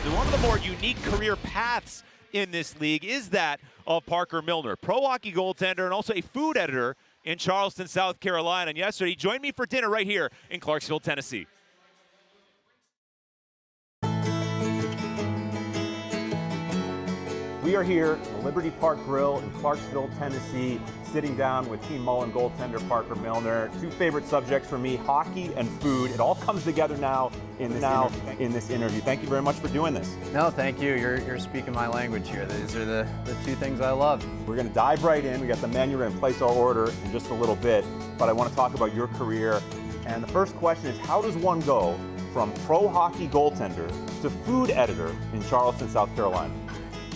And one of the more unique career paths in this league is that of Parker Milner, pro hockey goaltender and also a food editor in Charleston, South Carolina. And yesterday, he joined me for dinner right here in Clarksville, Tennessee. We are here at the Liberty Park Grill in Clarksville, Tennessee, sitting down with Team Mullen goaltender Parker Milner. Two favorite subjects for me, hockey and food. It all comes together now in this interview. Thank you very much for doing this. No, thank you. You're speaking my language here. These are the two things I love. We're going to dive right in. We got the menu. We're going to place our order in just a little bit, but I want to talk about your career. And the first question is, how does one go from pro hockey goaltender to food editor in Charleston, South Carolina?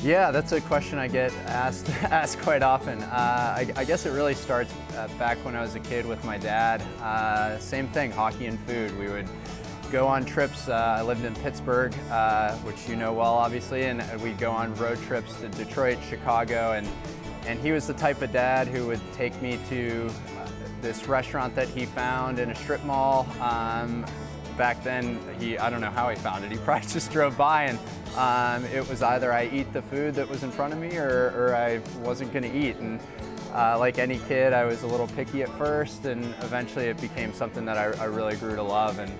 Yeah, that's a question I get asked quite often. I guess it really starts back when I was a kid with my dad. Same thing, hockey and food. We would go on trips. I lived in Pittsburgh, which you know well, obviously, and we'd go on road trips to Detroit, Chicago, and he was the type of dad who would take me to this restaurant that he found in a strip mall. Back then, I don't know how he found it. He probably just drove by, and it was either I eat the food that was in front of me or I wasn't going to eat. And like any kid, I was a little picky at first, and eventually it became something that I really grew to love, and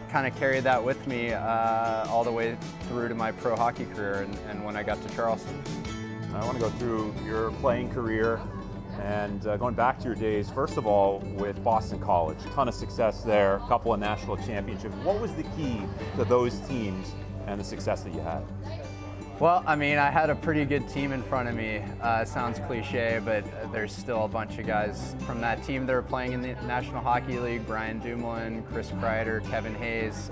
kind of carried that with me all the way through to my pro hockey career and when I got to Charleston. I want to go through your playing career. And going back to your days, first of all, with Boston College, a ton of success there, a couple of national championships. What was the key to those teams and the success that you had? Well, I mean, I had a pretty good team in front of me. Sounds cliche, but there's still a bunch of guys from that team that are playing in the National Hockey League. Brian Dumoulin, Chris Kreider, Kevin Hayes,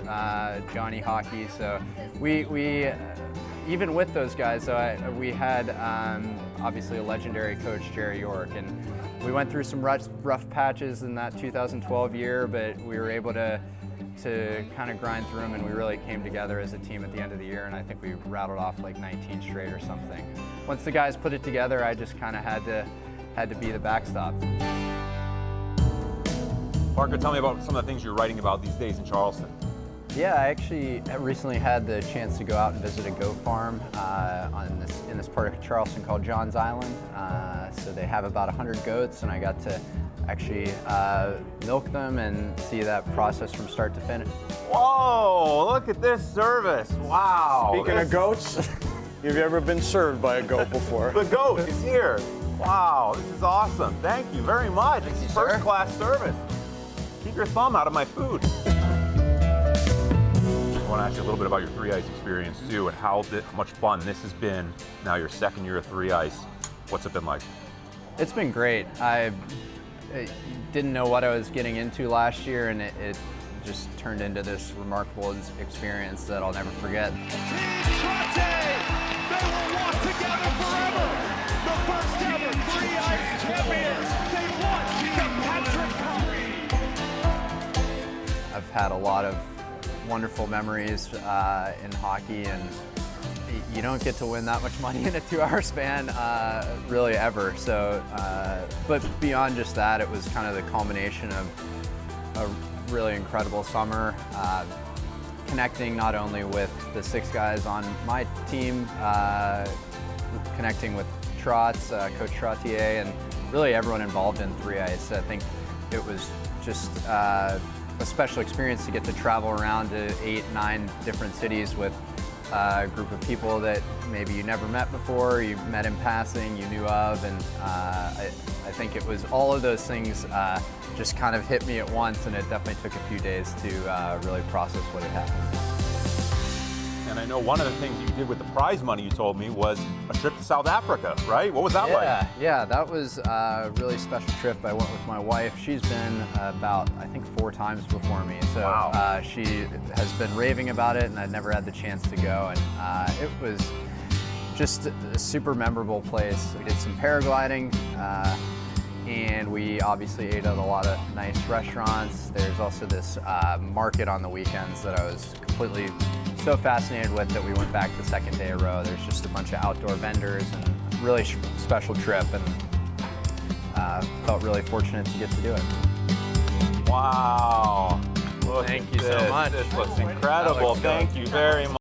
Johnny Hockey. So we even with those guys, we had obviously a legendary coach, Jerry York, and we went through some rough patches in that 2012 year, but we were able to kind of grind through them, and we really came together as a team at the end of the year, and I think we rattled off like 19 straight or something. Once the guys put it together, I just kind of had to be the backstop. Parker, tell me about some of the things you're writing about these days in Charleston. Yeah, I actually recently had the chance to go out and visit a goat farm in this part of Charleston called John's Island. So they have about 100 goats, and I got to actually milk them and see that process from start to finish. Whoa, look at this service. Wow. Speaking of goats, have you ever been served by a goat before? The goat is here. Wow, this is awesome. Thank you very much. It's first class service. Keep your thumb out of my food. I want to ask you a little bit about your 3-ice experience too, and how much fun this has been. Now your second year of 3-ice. What's it been like? It's been great. I didn't know what I was getting into last year, and it just turned into this remarkable experience that I'll never forget. Team Trotty, they will walk together forever. The first ever 3-ice champions. They won the Patrick Cup. I've had a lot of wonderful memories in hockey, and you don't get to win that much money in a 2-hour span really ever. So, but beyond just that, it was kind of the culmination of a really incredible summer, connecting not only with the 6 guys on my team, connecting with Trotz, Coach Trottier, and really everyone involved in 3-ice. I think it was just a special experience to get to travel around to 8, 9 different cities with a group of people that maybe you never met before, you met in passing, you knew of, and I think it was all of those things just kind of hit me at once, and it definitely took a few days to really process what had happened. And I know one of the things you did with the prize money, you told me, was a trip to South Africa, right? What was that like? Yeah, that was a really special trip. I went with my wife. She's been about, I think, 4 times before me. So wow. She has been raving about it, and I'd never had the chance to go. And it was just a super memorable place. We did some paragliding, and we obviously ate at a lot of nice restaurants. There's also this market on the weekends that I was completely so fascinated with that we went back the second day in a row. There's just a bunch of outdoor vendors, and really special trip, and felt really fortunate to get to do it. Wow. Thank you so much. This looks incredible. Thank you very much.